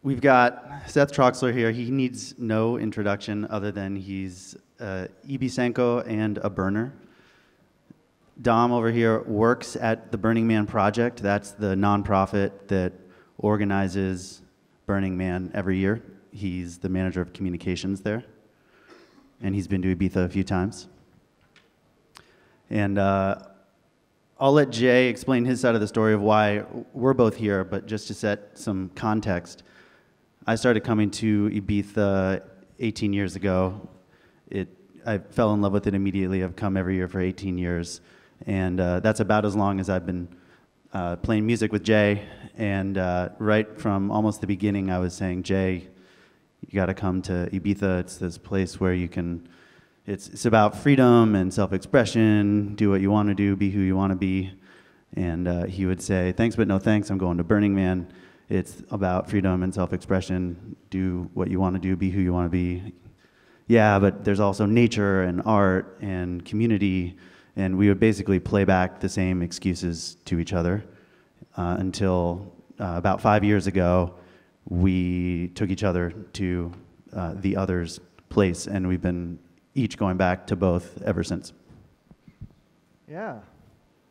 We've got Seth Troxler here. He needs no introduction other than he's Ibiza and a burner. Dom over here works at the Burning Man Project. That's the nonprofit that organizes Burning Man every year. He's the manager of communications there. And he's been to Ibiza a few times. And I'll let Jay explain his side of the story of why we're both here, but just to set some context, I started coming to Ibiza 18 years ago. I fell in love with it immediately. I've come every year for 18 years. And that's about as long as I've been playing music with Jay. And right from almost the beginning, I was saying, Jay, you got to come to Ibiza. It's this place where you can, it's about freedom and self-expression, do what you want to do, be who you want to be. And he would say, thanks, but no thanks, I'm going to Burning Man. It's about freedom and self-expression, do what you want to do, be who you want to be. Yeah, but there's also nature and art and community. And we would basically play back the same excuses to each other until about 5 years ago, we took each other to the other's place, and we've been each going back to both ever since. Yeah,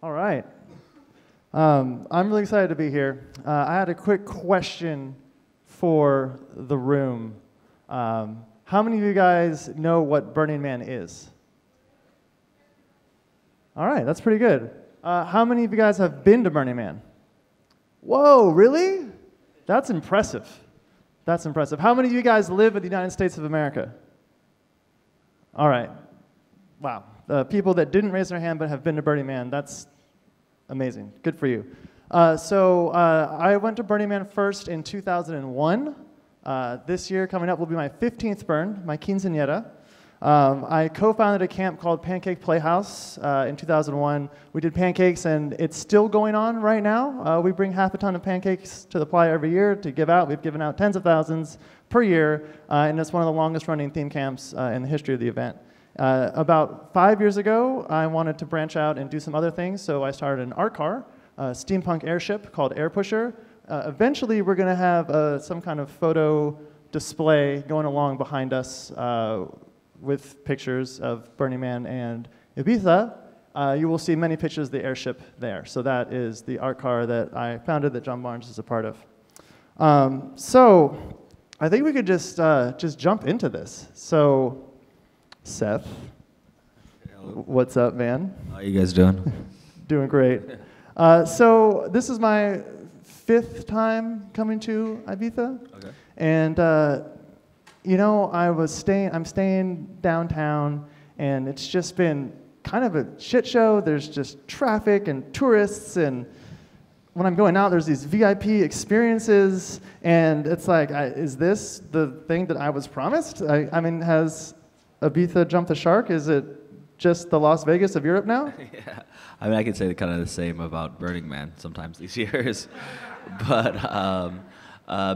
all right. I'm really excited to be here. I had a quick question for the room. How many of you guys know what Burning Man is? All right, that's pretty good. How many of you guys have been to Burning Man? Whoa, really? That's impressive. That's impressive. How many of you guys live in the United States of America? All right. Wow. The people that didn't raise their hand but have been to Burning Man, that's amazing. Good for you. I went to Burning Man first in 2001. This year coming up will be my 15th burn, my quinceañera. I co-founded a camp called Pancake Playhouse in 2001. We did pancakes, and it's still going on right now. We bring half a ton of pancakes to the playa every year to give out. We've given out tens of thousands per year, and it's one of the longest-running theme camps in the history of the event. About 5 years ago, I wanted to branch out and do some other things, so I started an art car, a steampunk airship called Airpusher. Eventually, we're going to have some kind of photo display going along behind us with pictures of Burning Man and Ibiza. You will see many pictures of the airship there. So that is the art car that I founded that John Barnes is a part of. So I think we could just jump into this. So Seth, what's up, man? How you guys doing? Doing great. So this is my 5th time coming to Ibiza. Okay. And you know, I'm staying downtown, and it's just been kind of a shit show. There's just traffic and tourists, and when I'm going out, there's these VIP experiences, and it's like, is this the thing that I was promised? I mean, has Ibiza jumped the shark? Is it just the Las Vegas of Europe now? Yeah, I mean, I could say kind of the same about Burning Man sometimes these years, but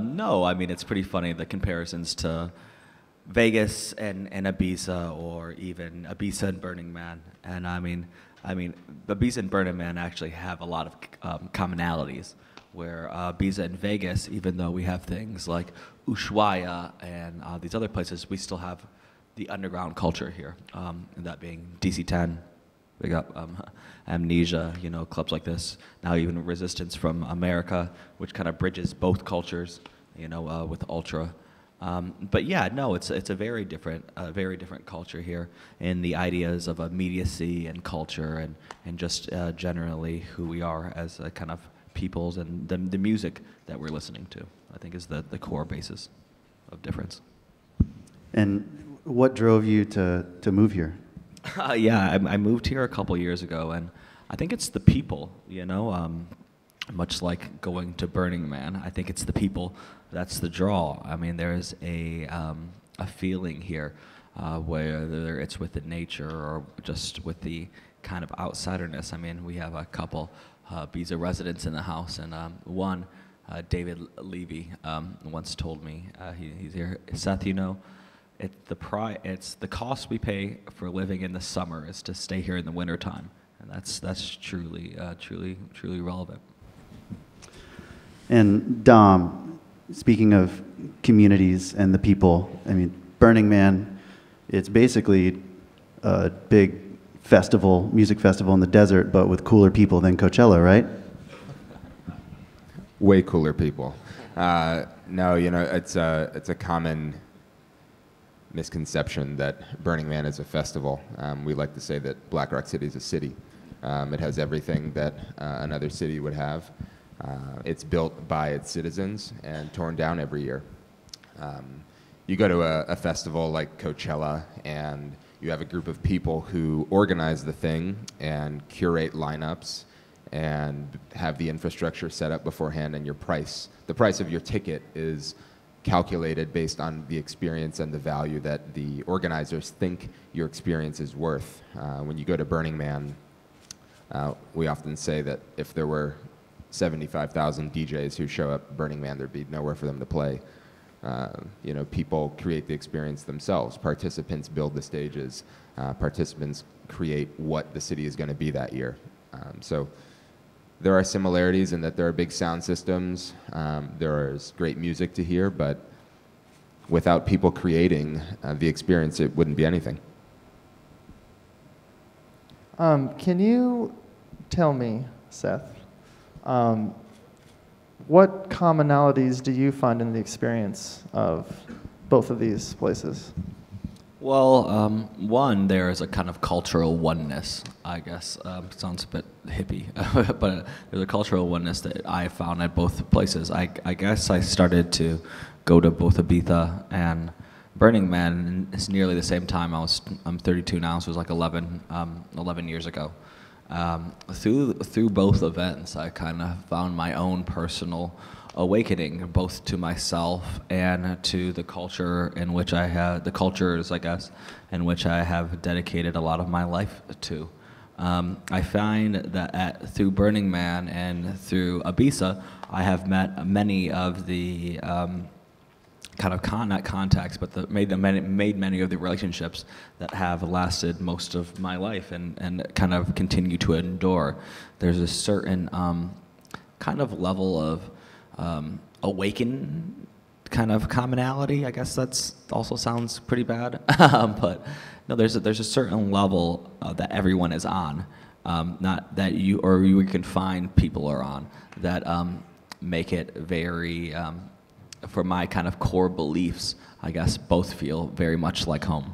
no, I mean, it's pretty funny, the comparisons to Vegas and Ibiza, or even Ibiza and Burning Man. And I mean, Ibiza and Burning Man actually have a lot of commonalities, where Ibiza and Vegas, even though we have things like Ushuaia and these other places, we still have the underground culture here, and that being DC-10, big up Amnesia, you know, clubs like this. Now even Resistance from America, which kind of bridges both cultures, you know, with Ultra. But yeah, no, it's a very different culture here, in the ideas of immediacy and culture, and just generally who we are as a kind of peoples, and the music that we're listening to, I think, is the core basis of difference. And what drove you to move here? Yeah, I moved here a couple years ago, and I think it's the people, you know, much like going to Burning Man. I think it's the people that's the draw. I mean, there's a feeling here, whether it's with the nature or just with the kind of outsiderness. I mean, we have a couple Ibiza residents in the house, and one, David Levy, once told me, he's here, Seth, you know, it's the cost we pay for living in the summer is to stay here in the wintertime. and that's truly truly relevant. And Dom, speaking of communities and the people, I mean, Burning Man, it's basically a big festival, music festival in the desert, but with cooler people than Coachella, right? Way cooler people. No, you know, it's a common misconception that Burning Man is a festival. We like to say that Black Rock City is a city. It has everything that another city would have. It's built by its citizens and torn down every year. You go to a festival like Coachella and you have a group of people who organize the thing and curate lineups and have the infrastructure set up beforehand, and the price of your ticket is calculated based on the experience and the value that the organizers think your experience is worth. When you go to Burning Man, we often say that if there were 75,000 DJs who show up at Burning Man, there'd be nowhere for them to play. You know, people create the experience themselves. Participants build the stages. Participants create what the city is going to be that year. So there are similarities in that there are big sound systems. There is great music to hear, but without people creating the experience, it wouldn't be anything. Can you tell me, Seth, what commonalities do you find in the experience of both of these places? Well, one, there is a kind of cultural oneness, I guess. Sounds a bit hippie, but there's a cultural oneness that I found at both places. I guess I started to go to both Ibiza and Burning Man, and it's nearly the same time. I'm 32 now, so it was like 11 years ago. Through both events, I kind of found my own personal awakening, both to myself and to the culture in which the cultures, I guess, in which I have dedicated a lot of my life to. I find that through Burning Man and through Ibiza, I have met many of the not contacts, but made many of the relationships that have lasted most of my life and kind of continue to endure. There's a certain kind of level of awakened kind of commonality. I guess that's also sounds pretty bad, but no, there's a certain level that everyone is on, not that you can find people are on that make it very. For my kind of core beliefs, I guess both feel very much like home.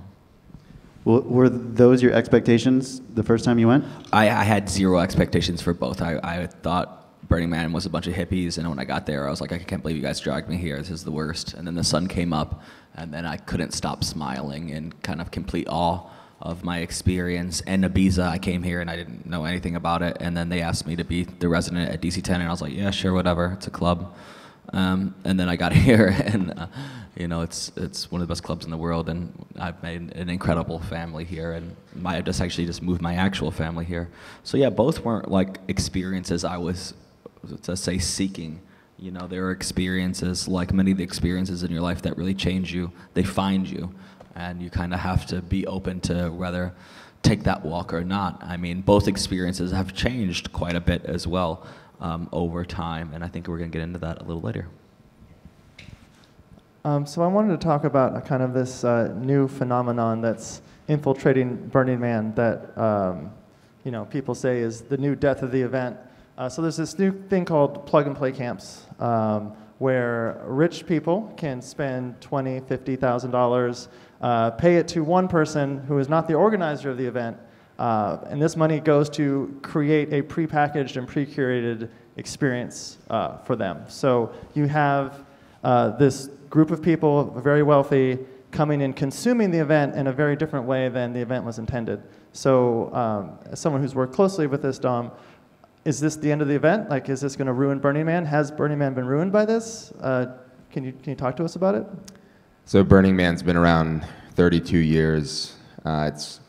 Well, were those your expectations the first time you went? I had zero expectations for both. I thought Burning Man was a bunch of hippies, and when I got there, I was like, I can't believe you guys dragged me here. This is the worst. And then the sun came up, and then I couldn't stop smiling in kind of complete awe of my experience. And Ibiza, I came here, and I didn't know anything about it, and then they asked me to be the resident at DC-10, and I was like, yeah, sure, whatever. It's a club. And then I got here, and you know, it's one of the best clubs in the world, and I've made an incredible family here, and I just moved my actual family here. So yeah, both weren't like experiences I was, to say, seeking. You know, there are experiences, like many of the experiences in your life, that really change you. They find you, and you kind of have to be open to whether take that walk or not. I mean, both experiences have changed quite a bit as well. Over time, and I think we're going to get into that a little later. So I wanted to talk about kind of this new phenomenon that's infiltrating Burning Man that you know, people say is the new death of the event. So there's this new thing called plug-and-play camps, where rich people can spend $20,000, $50,000, pay it to one person who is not the organizer of the event, and this money goes to create a prepackaged and pre-curated experience for them. So you have this group of people, very wealthy, coming and consuming the event in a very different way than the event was intended. So as someone who's worked closely with this, Dom, is this the end of the event? Like, is this going to ruin Burning Man? Has Burning Man been ruined by this? Can you talk to us about it? So Burning Man's been around 32 years. It's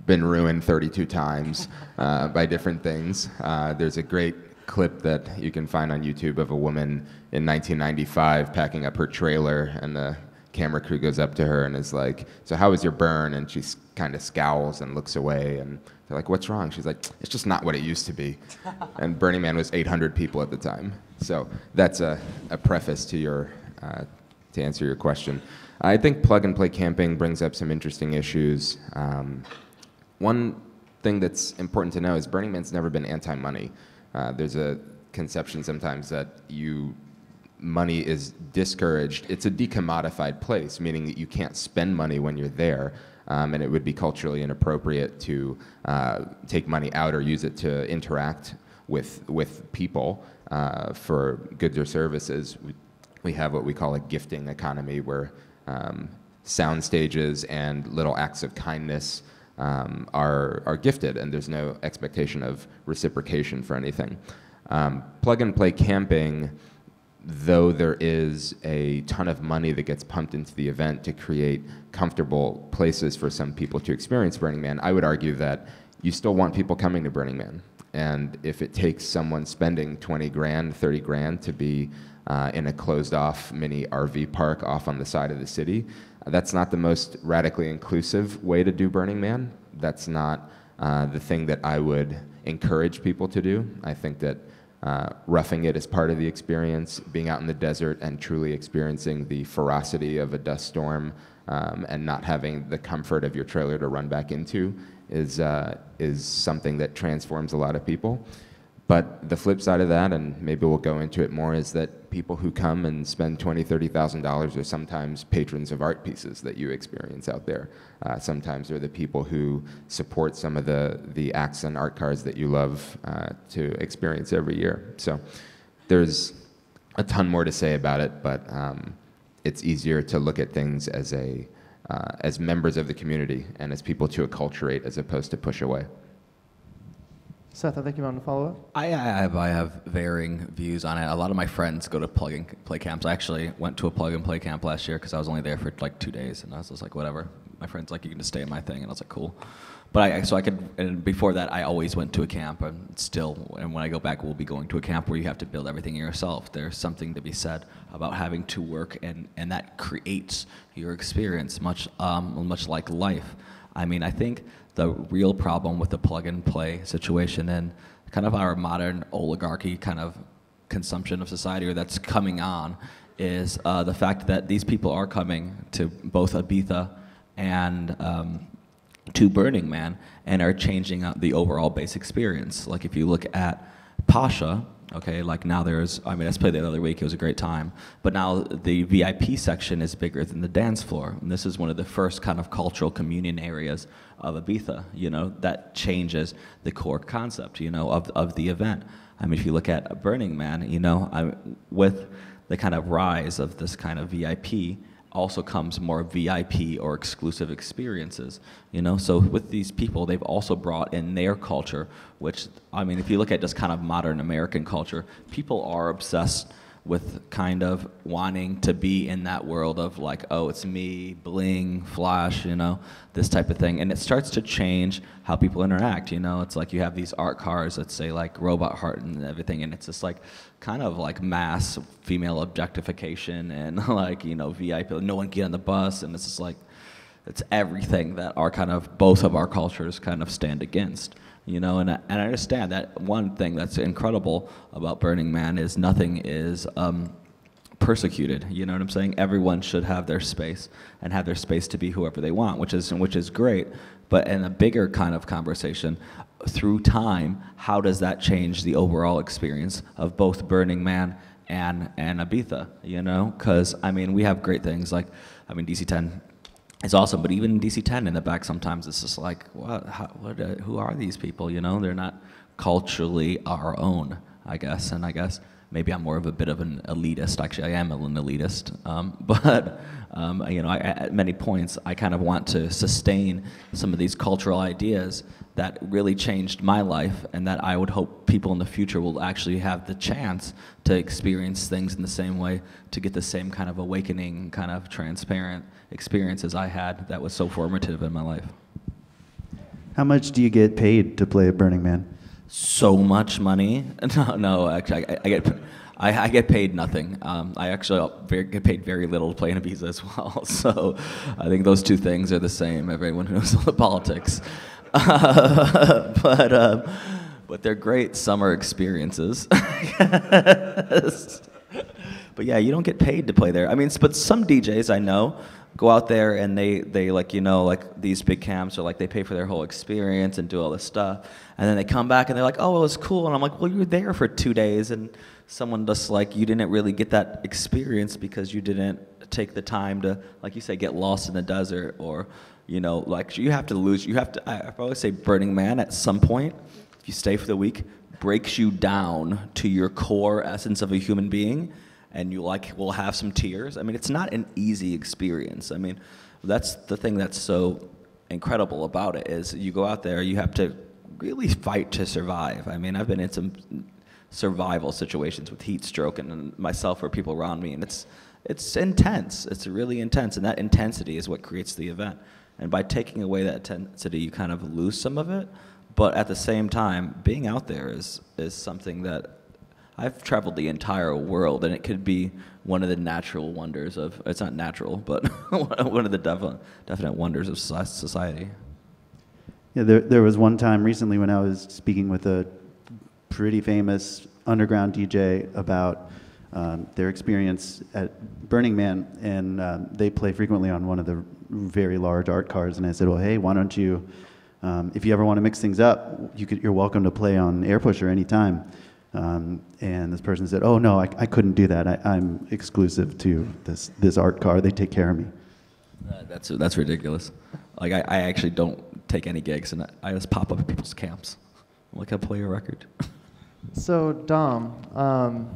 been ruined 32 times by different things. There's a great clip that you can find on YouTube of a woman in 1995 packing up her trailer, and the camera crew goes up to her and is like, so how was your burn? And she kind of scowls and looks away, and they're like, what's wrong? She's like, it's just not what it used to be. And Burning Man was 800 people at the time. So that's a preface to your to answer your question. I think plug-and-play camping brings up some interesting issues. One thing that's important to know is Burning Man's never been anti-money. There's a conception sometimes that money is discouraged. It's a decommodified place, meaning that you can't spend money when you're there, and it would be culturally inappropriate to take money out or use it to interact with people for goods or services. We have what we call a gifting economy, where sound stages and little acts of kindness are gifted, and there's no expectation of reciprocation for anything. Plug-and-play camping, though there is a ton of money that gets pumped into the event to create comfortable places for some people to experience Burning Man, I would argue that you still want people coming to Burning Man. And if it takes someone spending 20 grand, 30 grand to be in a closed-off mini RV park off on the side of the city, that's not the most radically inclusive way to do Burning Man. That's not the thing that I would encourage people to do. I think that roughing it is part of the experience. Being out in the desert and truly experiencing the ferocity of a dust storm and not having the comfort of your trailer to run back into is something that transforms a lot of people. But the flip side of that, and maybe we'll go into it more, is that people who come and spend $20,000, $30,000 are sometimes patrons of art pieces that you experience out there. Sometimes they're the people who support some of the acts and art cars that you love to experience every year. So there's a ton more to say about it, but it's easier to look at things as members of the community and as people to acculturate as opposed to push away. Seth, I think you want to follow up? I have varying views on it. A lot of my friends go to plug-and-play camps. I actually went to a plug-and-play camp last year because I was only there for like 2 days, and I was just like, whatever. My friend's like, you can just stay in my thing, and I was like, cool. But and before that, I always went to a camp, and when I go back, we'll be going to a camp where you have to build everything yourself. There's something to be said about having to work, and that creates your experience, much like life. I mean, I think the real problem with the plug-and-play situation and kind of our modern oligarchy kind of consumption of society, or that's coming on, is the fact that these people are coming to both Ibiza and to Burning Man and are changing up the overall base experience. Like if you look at Pasha, okay, like now let's play the other week, it was a great time, but now the VIP section is bigger than the dance floor, and this is one of the first kind of cultural communion areas of Ibiza, that changes the core concept, of the event. I mean, if you look at Burning Man, with the kind of rise of this kind of VIP, also comes more VIP or exclusive experiences, So with these people, they've also brought in their culture, which, I mean, if you look at just kind of modern American culture, people are obsessed with kind of wanting to be in that world of like, oh, it's me, bling, flash, this type of thing. And it starts to change how people interact, It's like you have these art cars that say like Robot Heart and everything, and it's just like kind of like mass female objectification and like, VIP, no one get on the bus, and it's just like, it's everything that both of our cultures kind of stand against. And I understand that one thing that's incredible about Burning Man is nothing is persecuted. You know what I'm saying? Everyone should have their space and have their space to be whoever they want, which is great. But in a bigger kind of conversation, through time, how does that change the overall experience of both Burning Man and Ibiza? Because I mean, we have great things like, I mean, DC-10. It's awesome, but even DC-10 in the back, sometimes it's just like, who are these people? They're not culturally our own, I guess. And I guess maybe I'm more of a bit of an elitist. Actually, I am an elitist. But at many points, I kind of want to sustain some of these cultural ideas that really changed my life, and that I would hope people in the future will actually have the chance to experience things in the same way, to get the same kind of awakening, kind of transparent experiences I had that was so formative in my life. How much do you get paid to play at Burning Man? So much money. No, actually, I get paid nothing. I actually get paid very little to play in Ibiza as well. So I think those two things are the same. Everyone who knows all the politics. But they're great summer experiences. But yeah, you don't get paid to play there. I mean, but some DJs I know go out there and they like, you know, like these big camps are like they pay for their whole experience and do all this stuff. And then they come back and they're like, oh, it was cool. And I'm like, well, you were there for 2 days and someone just like, you didn't really get that experience because you didn't take the time to, like you say, get lost in the desert or, you know, like you have to, I probably say Burning Man at some point, if you stay for the week, breaks you down to your core essence of a human being. And you will have some tears. I mean, it's not an easy experience. I mean, that's the thing that's so incredible about it is you go out there, you have to really fight to survive. I mean, I've been in some survival situations with heat stroke and myself or people around me, and it's intense. It's really intense, and that intensity is what creates the event. And by taking away that intensity, you kind of lose some of it. But at the same time, being out there is something that I've traveled the entire world, and it could be one of the natural wonders of, it's not natural, but one of the definite wonders of society. Yeah, there was one time recently when I was speaking with a pretty famous underground DJ about their experience at Burning Man, and they play frequently on one of the very large art cars, and I said, well, hey, why don't you, if you ever want to mix things up, you're welcome to play on Airpusher anytime. And this person said, oh, no, I couldn't do that. I'm exclusive to this art car. They take care of me. That's ridiculous. Like, I actually don't take any gigs, and I just pop up at people's camps. I'm like, I'll play a record. So, Dom,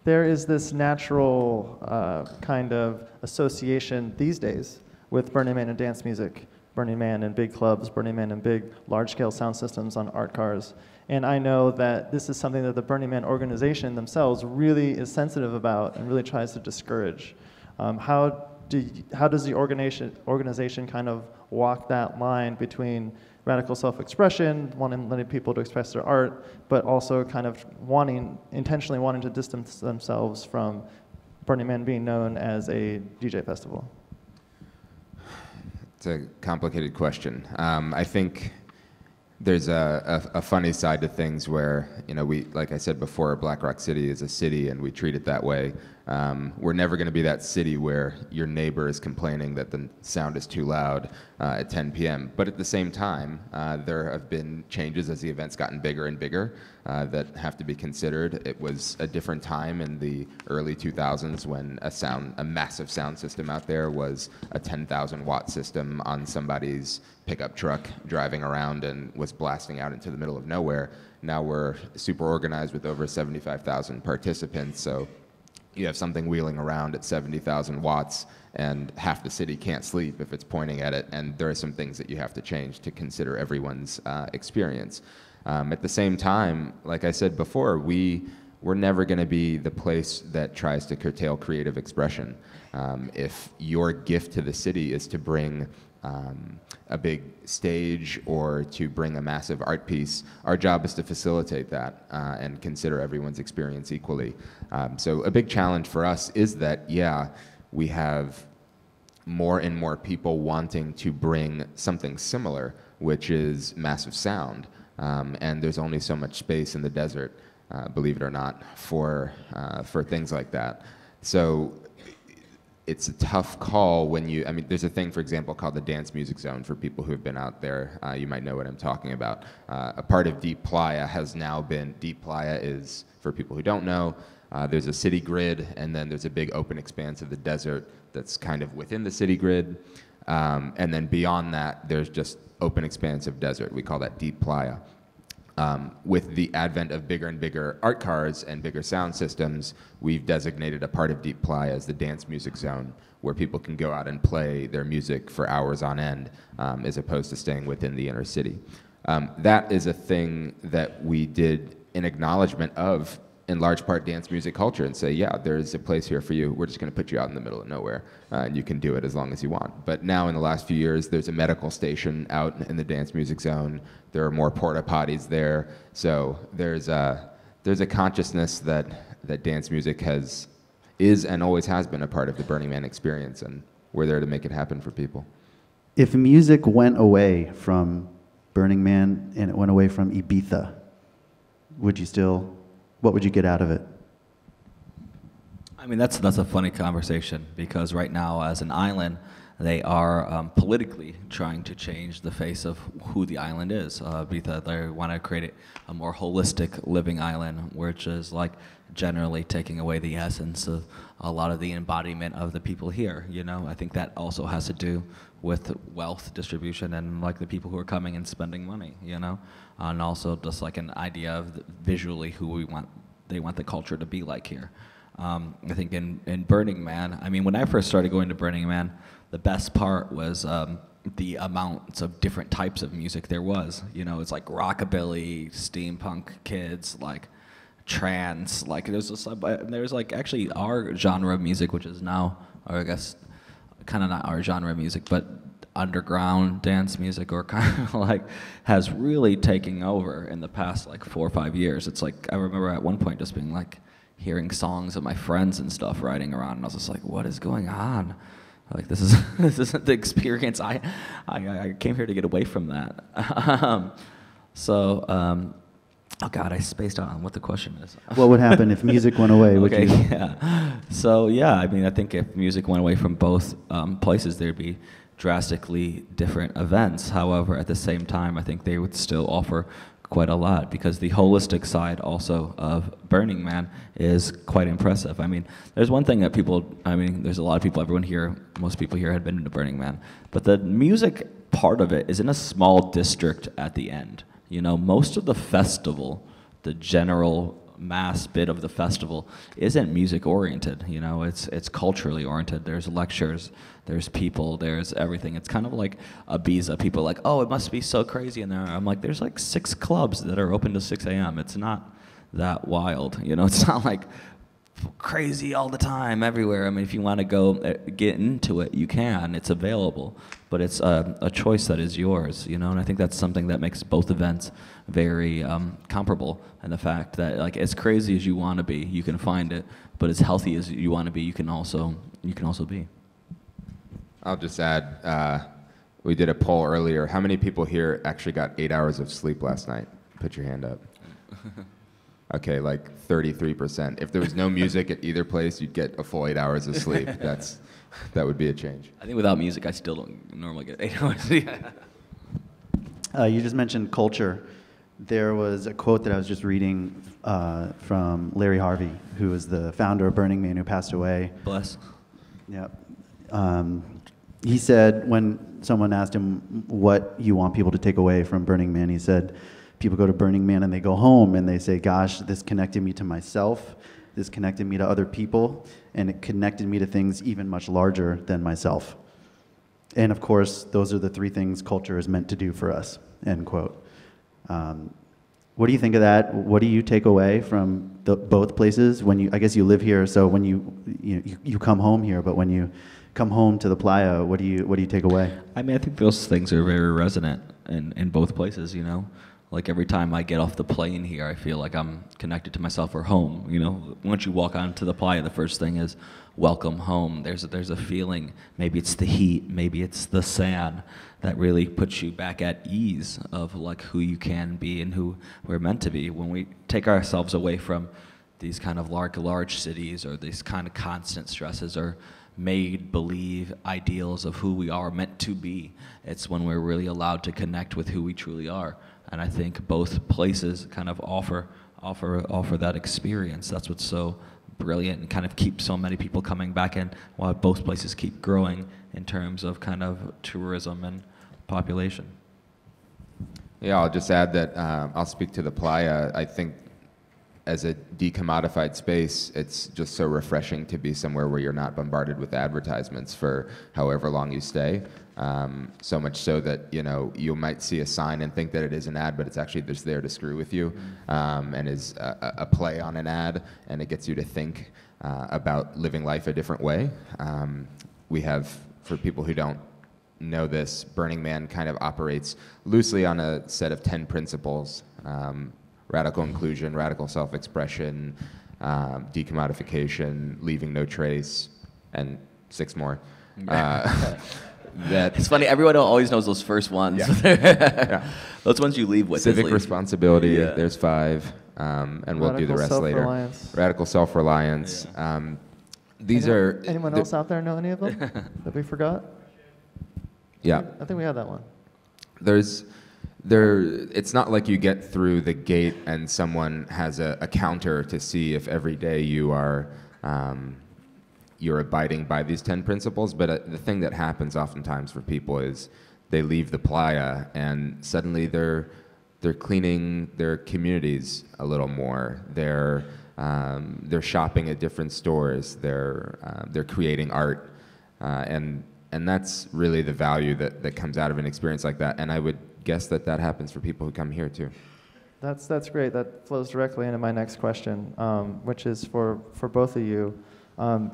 there is this natural kind of association these days with Burning Man and dance music, Burning Man in big clubs, Burning Man in big large-scale sound systems on art cars. And I know that this is something that the Burning Man organization themselves really is sensitive about and really tries to discourage. How does the organization kind of walk that line between radical self-expression, letting people to express their art, but also kind of intentionally wanting to distance themselves from Burning Man being known as a DJ festival? It's a complicated question. I think there's a funny side to things where, you know, like I said before, Black Rock City is a city and we treat it that way. We're never going to be that city where your neighbor is complaining that the sound is too loud at 10 p.m. But at the same time, there have been changes as the event's gotten bigger and bigger that have to be considered. It was a different time in the early 2000s when a massive sound system out there was a 10,000 watt system on somebody's pickup truck driving around and was blasting out into the middle of nowhere. Now we're super organized with over 75,000 participants, so you have something wheeling around at 70,000 watts and half the city can't sleep if it's pointing at it, and there are some things that you have to change to consider everyone's experience. At the same time, like I said before, we're never going to be the place that tries to curtail creative expression. If your gift to the city is to bring a big stage or to bring a massive art piece, our job is to facilitate that and consider everyone's experience equally. So a big challenge for us is that, yeah, we have more and more people wanting to bring something similar, which is massive sound. And there's only so much space in the desert, believe it or not, for things like that. So it's a tough call when there's a thing, for example, called the dance music zone for people who have been out there. You might know what I'm talking about. A part of Deep Playa has now been, Deep Playa is, for people who don't know, there's a city grid, and then there's a big open expanse of the desert that's kind of within the city grid. And then beyond that, there's just open expanse of desert. We call that Deep Playa. With the advent of bigger and bigger art cars and bigger sound systems, we've designated a part of Deep Playa as the dance music zone, where people can go out and play their music for hours on end, as opposed to staying within the inner city. That is a thing that we did in acknowledgement of, in large part, dance music culture, and say, yeah, there's a place here for you. We're just going to put you out in the middle of nowhere, and you can do it as long as you want. But now, in the last few years, there's a medical station out in the dance music zone. There are more porta potties there. So there's there's a consciousness that dance music is and always has been a part of the Burning Man experience, and we're there to make it happen for people. If music went away from Burning Man and it went away from Ibiza, what would you get out of it? I mean, that's a funny conversation, because right now, as an island, they are politically trying to change the face of who the island is. Ibiza, they want to create a more holistic living island, which is like generally taking away the essence of a lot of the embodiment of the people here. You know, I think that also has to do with wealth distribution and like the people who are coming and spending money. You know, and also just like an idea of visually who they want the culture to be like here. I think in Burning Man, I mean, when I first started going to Burning Man, the best part was the amounts of different types of music there was. You know, it's like rockabilly, steampunk kids, like trance, like there's like actually our genre of music, which is now, or I guess, kind of not our genre of music, but underground dance music, or kind of like has really taken over in the past like 4 or 5 years. It's like, I remember at one point just being like, hearing songs of my friends and stuff riding around, and I was just like, what is going on? Like, this isn't the experience. I came here to get away from that. Oh God, I spaced out on what the question is. What would happen if music went away? Okay, yeah. So yeah, I mean, I think if music went away from both places, there'd be drastically different events. However, at the same time, I think they would still offer quite a lot, because the holistic side also of Burning Man is quite impressive. I mean, there's one thing that there's a lot of people, most people here had been to Burning Man, but the music part of it is in a small district at the end. You know, most of the festival, the general mass bit of the festival, isn't music oriented. You know, it's culturally oriented. There's lectures, there's people, there's everything. It's kind of like Ibiza. People are like, oh, it must be so crazy in there. I'm like, there's like 6 clubs that are open to 6 a.m. It's not that wild. You know, it's not like crazy all the time everywhere. I mean, if you want to go get into it, you can. It's available, but it's a choice that is yours. You know, and I think that's something that makes both events very comparable. And the fact that, like, as crazy as you want to be, you can find it, but as healthy as you want to be, you can also be. I'll just add, we did a poll earlier. How many people here actually got 8 hours of sleep last night? Put your hand up. Okay, like 33%. If there was no music at either place, you'd get a full 8 hours of sleep. That would be a change. I think without music, I still don't normally get 8 hours. You just mentioned culture. There was a quote that I was just reading from Larry Harvey, who was the founder of Burning Man, who passed away. Bless. Yep. He said, when someone asked him what you want people to take away from Burning Man, he said, people go to Burning Man and they go home and they say, gosh, this connected me to myself, this connected me to other people, and it connected me to things even much larger than myself. And of course, those are the 3 things culture is meant to do for us, end quote. What do you think of that? What do you take away from both places? I guess you live here, so when you come home here, but when you come home to the playa, what do you take away? I mean, I think those things are very resonant in both places, you know? Like every time I get off the plane here, I feel like I'm connected to myself or home, you know? Once you walk onto the playa, the first thing is welcome home. There's a feeling, maybe it's the heat, maybe it's the sand, that really puts you back at ease of like who you can be and who we're meant to be. When we take ourselves away from these kind of large cities, or these kind of constant stresses, or made-believe ideals of who we are meant to be, it's when we're really allowed to connect with who we truly are. And I think both places kind of offer that experience. That's what's so brilliant and kind of keeps so many people coming back in, while both places keep growing in terms of kind of tourism and population. Yeah, I'll just add that I'll speak to the playa. I think as a decommodified space, it's just so refreshing to be somewhere where you're not bombarded with advertisements for however long you stay. So much so that, you know, you might see a sign and think that it is an ad, but it's actually just there to screw with you, and is a play on an ad, and it gets you to think about living life a different way. We have, for people who don't know this, Burning Man kind of operates loosely on a set of 10 principles, radical inclusion, radical self-expression, decommodification, leaving no trace, and 6 more. That it's funny, everyone always knows those first ones. Yeah. Those ones you leave with. Civic leave. responsibility, Yeah. there's 5, and we'll do the rest later. Radical self-reliance. Yeah. These are... Anyone else out there know any of them that we forgot? Yeah. I think we had that one. It's not like you get through the gate and someone has a counter to see if every day you are you're abiding by these 10 principles, but the thing that happens oftentimes for people is they leave the playa and suddenly they're cleaning their communities a little more. They're shopping at different stores. They're creating art, and that's really the value that comes out of an experience like that. And I would guess that happens for people who come here too. That's great. That flows directly into my next question, which is for both of you.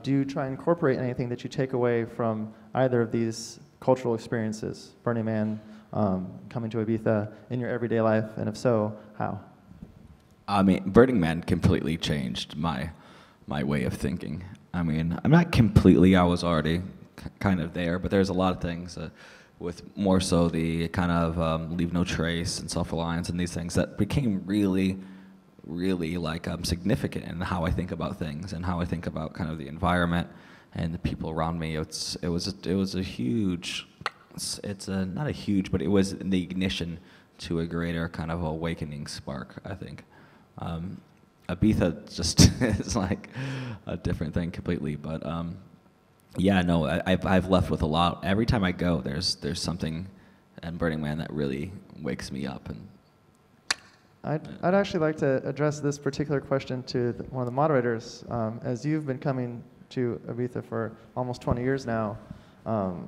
Do you try and incorporate anything that you take away from either of these cultural experiences, Burning Man, coming to Ibiza, in your everyday life, and if so, how? I mean, Burning Man completely changed my way of thinking. I mean, I'm not completely, I was already kind of there, but there's a lot of things with more so the kind of leave no trace and self-reliance and these things that became really like significant in how I think about things and how I think about kind of the environment and the people around me. It was a huge, not a huge, but it was the ignition to a greater kind of awakening spark, I think. Ibiza just is like a different thing completely, but yeah, no, I've left with a lot. Every time I go, there's something in Burning Man that really wakes me up. And I'd actually like to address this particular question to one of the moderators. As you've been coming to Ibiza for almost 20 years now,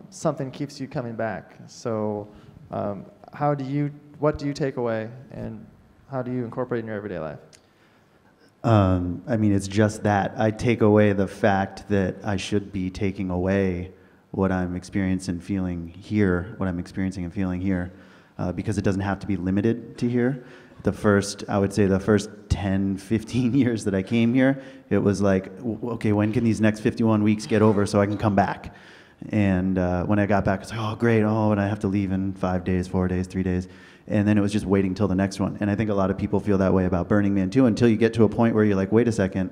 something keeps you coming back. So what do you take away, and how do you incorporate it in your everyday life? I mean, it's just that. I take away the fact that I should be taking away what I'm experiencing and feeling here, because it doesn't have to be limited to here. I would say the first 10, 15 years that I came here, it was like, okay, when can these next 51 weeks get over so I can come back? And when I got back, it's like, oh, great, and I have to leave in 5 days, 4 days, 3 days. And then it was just waiting till the next one. And I think a lot of people feel that way about Burning Man too, until you get to a point where you're like, wait a second,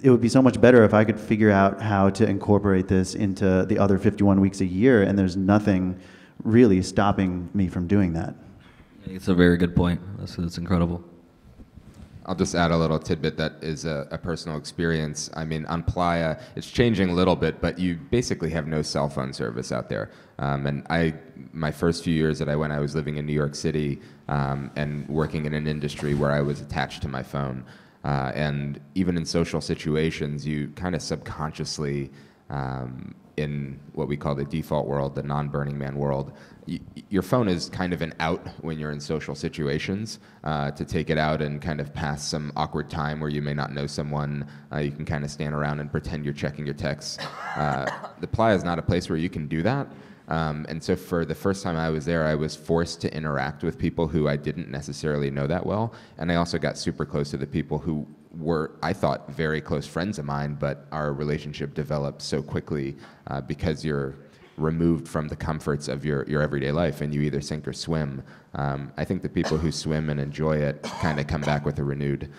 it would be so much better if I could figure out how to incorporate this into the other 51 weeks a year, and there's nothing really stopping me from doing that. it's a very good point. That's incredible. I'll just add a little tidbit that is a personal experience. I mean, on Playa, it's changing a little bit, but you basically have no cell phone service out there. And my first few years that I was living in New York City and working in an industry where I was attached to my phone. And even in social situations, you kind of subconsciously, in what we call the default world, the non-Burning Man world, your phone is kind of an out when you're in social situations, to take it out and kind of pass some awkward time where you may not know someone. You can kind of stand around and pretend you're checking your texts. The Playa is not a place where you can do that. And so for the first time I was there, I was forced to interact with people who I didn't necessarily know that well. And I also got super close to the people who were, I thought, very close friends of mine, but our relationship developed so quickly because you're removed from the comforts of your everyday life, and you either sink or swim. I think the people who swim and enjoy it kind of come back with a renewed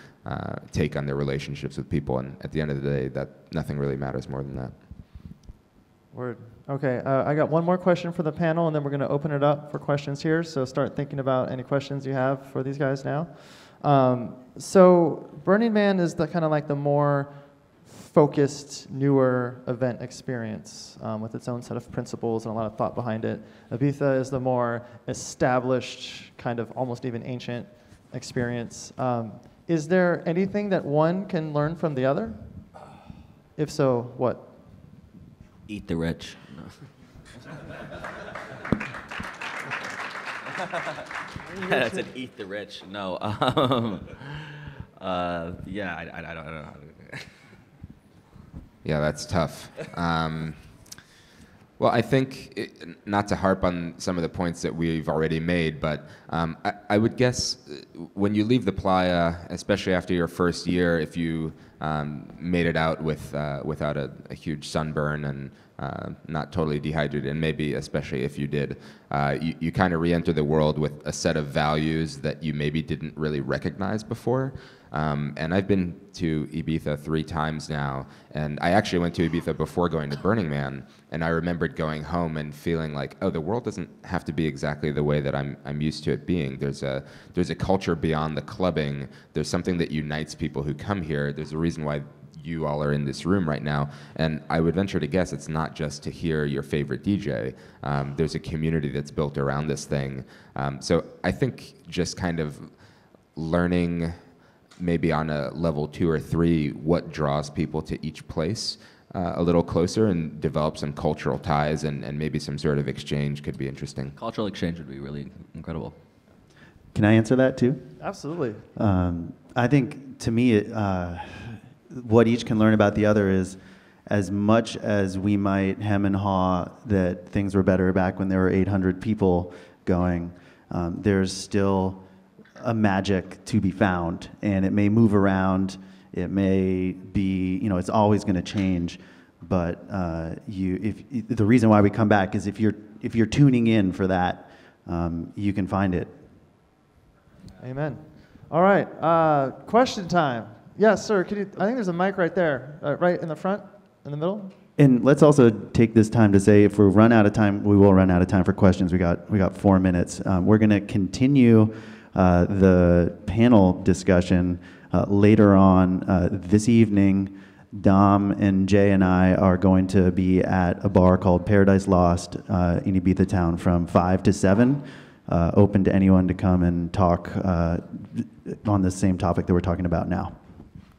take on their relationships with people, and at the end of the day, that nothing really matters more than that. Word. Okay, I got one more question for the panel, and then we're going to open it up for questions here, so start thinking about any questions you have for these guys now. So Burning Man is the kind of like the more focused, newer event experience with its own set of principles and a lot of thought behind it. Ibiza is the more established, kind of almost even ancient experience. Is there anything that one can learn from the other? If so, what? Eat the rich. No. That's an eat the rich. No. Yeah, I don't know. Yeah, that's tough. Well, I think, not to harp on some of the points that we've already made, but I would guess when you leave the playa, especially after your first year, if you made it out without a huge sunburn and not totally dehydrated, and maybe especially if you did, you kind of re-enter the world with a set of values that you maybe didn't really recognize before. And I've been to Ibiza 3 times now, and I actually went to Ibiza before going to Burning Man, and I remembered going home and feeling like, oh, the world doesn't have to be exactly the way that I'm used to it being. There's a culture beyond the clubbing. There's something that unites people who come here. There's a reason why you all are in this room right now, and I would venture to guess it's not just to hear your favorite DJ. There's a community that's built around this thing. So I think just kind of learning maybe on a level 2 or 3 what draws people to each place a little closer and develop some cultural ties and maybe some sort of exchange could be interesting. Cultural exchange would be really incredible. Can I answer that too? Absolutely. I think to me, what each can learn about the other is, as much as we might hem and haw that things were better back when there were 800 people going, there's still a magic to be found, and it may move around, it may be, it's always going to change, but the reason why we come back is if you're tuning in for that, you can find it. Amen. All right, question time. Yes, sir. I think there's a mic right there, right in the front, in the middle. And let's also take this time to say, if we run out of time, we will run out of time for questions. We got 4 minutes. We're going to continue the panel discussion later on this evening. Dom and Jay and I are going to be at a bar called Paradise Lost in Ibiza town from 5 to 7. Open to anyone to come and talk on the same topic that we're talking about now.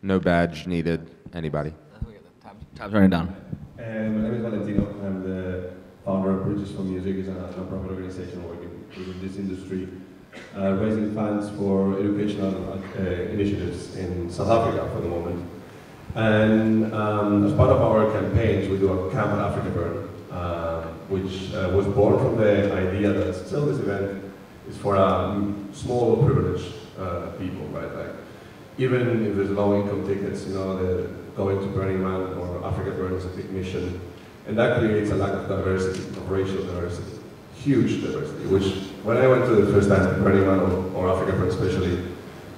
No badge needed. Anybody? Time's running down. My name is Valentino. I'm the founder of Bridges for Music. It's a non-profit organization working within this industry, raising funds for educational initiatives in South Africa for the moment. And as part of our campaigns, we do a camp at Africa Burn, which was born from the idea that still this event is for small privileged people, right? Like, even if there's low-income tickets, the going to Burning Man or Africa Burn is a big mission, and that creates a lack of diversity, of racial diversity, huge diversity. Which, when I went to the first time to Burning Man or Africa Burn, especially,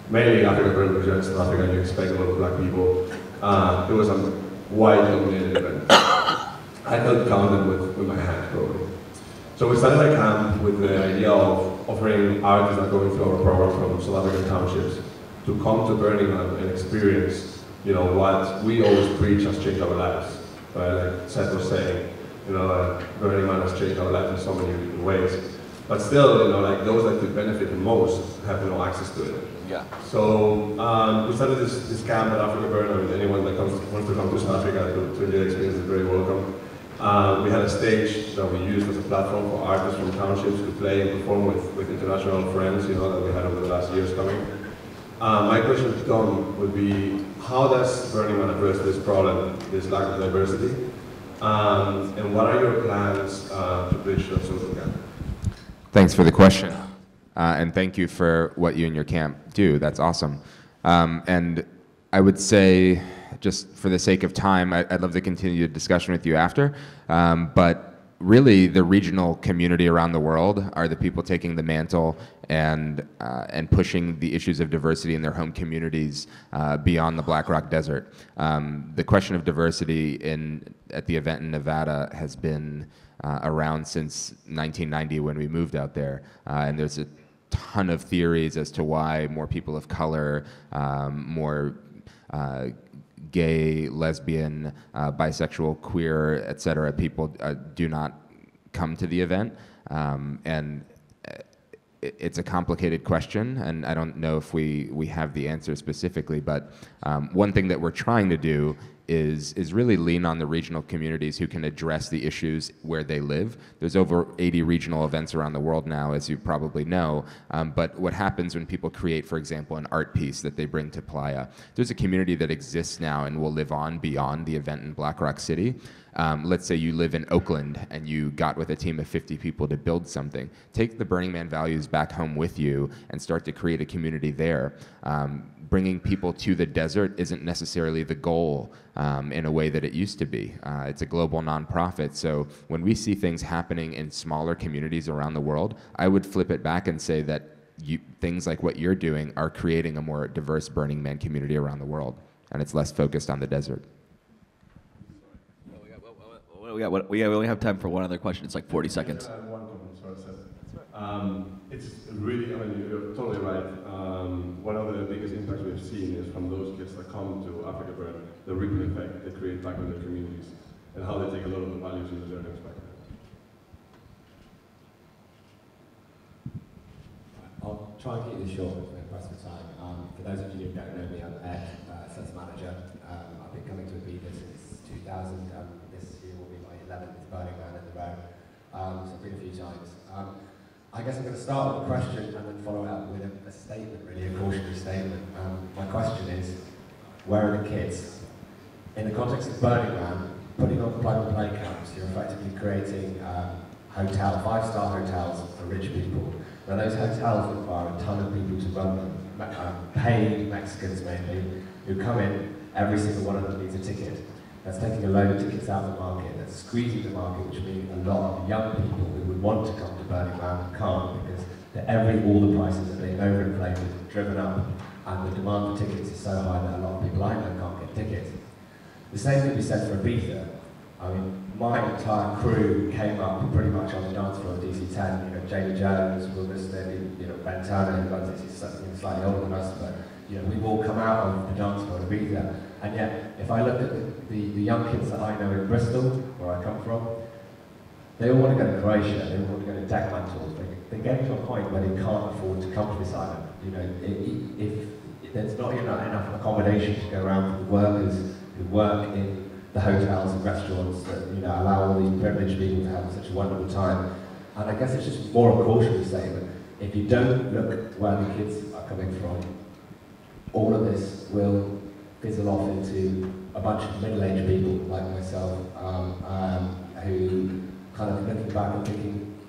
mainly Africa Burn because you're in South Africa and you expect a lot of black people, it was a white-dominated event. I could count them with my hand, probably. So we started a camp with the idea of offering artists that are going through our program from South African townships to come to Burning Man and experience, what we always preach has changed our lives. Right? Like Seth was saying, Burning Man has changed our lives in so many different ways. But still, like those that could benefit the most have no access to it. Yeah. So we started this camp at Africa Burn. I mean, anyone that wants to come to South Africa to enjoy the experience is very welcome. We had a stage that we used as a platform for artists from townships to play and perform with international friends, that we had over the last years coming. My question to Dom would be, how does Burning Man address this problem, this lack of diversity? And what are your plans to bridge that social gap? Thanks for the question. And thank you for what you and your camp do. That's awesome. And I would say, just for the sake of time, I'd love to continue the discussion with you after. But really, the regional community around the world are the people taking the mantle and pushing the issues of diversity in their home communities beyond the Black Rock Desert. The question of diversity at the event in Nevada has been around since 1990 when we moved out there. And there's a ton of theories as to why more people of color, more gay, lesbian, bisexual, queer, etc. people do not come to the event. And it's a complicated question, and I don't know if we have the answer specifically, but one thing that we're trying to do is really lean on the regional communities who can address the issues where they live. There's over 80 regional events around the world now, as you probably know. But what happens when people create, for example, an art piece that they bring to Playa, there's a community that exists now and will live on beyond the event in Black Rock City. Let's say you live in Oakland and you got with a team of 50 people to build something. Take the Burning Man values back home with you and start to create a community there. Bringing people to the desert isn't necessarily the goal in a way that it used to be. It's a global nonprofit, so when we see things happening in smaller communities around the world, I would flip it back and say that things like what you're doing are creating a more diverse Burning Man community around the world, and it's less focused on the desert. We only have time for one other question. It's like 40 seconds. One comment, sorry, Seth. It's really, I mean, you're totally right. One of the biggest impacts we've seen is from those kids that come to Africa Burn, the ripple effect they create back in their communities, and how they take a lot of the values into their next back. I'll try and keep this short for the rest of the time. For those of you who don't know me, I'm Ed, Seth's manager. I've been coming to Ibiza since 2000. This year will be my 11th Burning Man in the row. So I've been a few times. I guess I'm going to start with a question and then follow it up with a statement, really, a cautionary statement. My question is, where are the kids? In the context of Burning Man, putting on plug-and-play camps, you're effectively creating five-star hotels for rich people. Now those hotels require a ton of people to run them, paid Mexicans mainly, who come in, every single one of them needs a ticket. That's taking a load of tickets out of the market, that's squeezing the market, which means a lot of young people who would want to come to Burning Man can't, because all the prices are being overinflated, driven up, and the demand for tickets is so high that a lot of people I know can't get tickets. The same thing we said for Ibiza. I mean, my entire crew came up pretty much on the dance floor of DC-10. You know, Jamie Jones, Will Liston, Ben Turner, who runs this, is slightly older than us, but we've all come out of the dance floor of Ibiza. And yet, if I look at the young kids that I know in Bristol, where I come from, they all want to go to Croatia, they all want to go to deck mantles. They get to a point where they can't afford to come to this island. If there's not enough accommodation to go around for the workers who work in the hotels and restaurants that allow all these privileged people to have such a wonderful time. And I guess it's just more of a cautionary statement. If you don't look where the kids are coming from, all of this will fizzle off into a bunch of middle-aged people like myself who kind of looking back and thinking,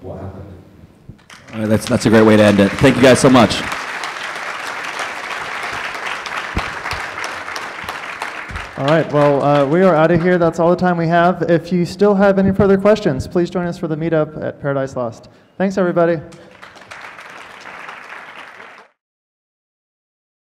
what happened? All right, that's a great way to end it. Thank you guys so much. All right, well, we are out of here. That's all the time we have. If you still have any further questions, please join us for the meetup at Paradise Lost. Thanks, everybody.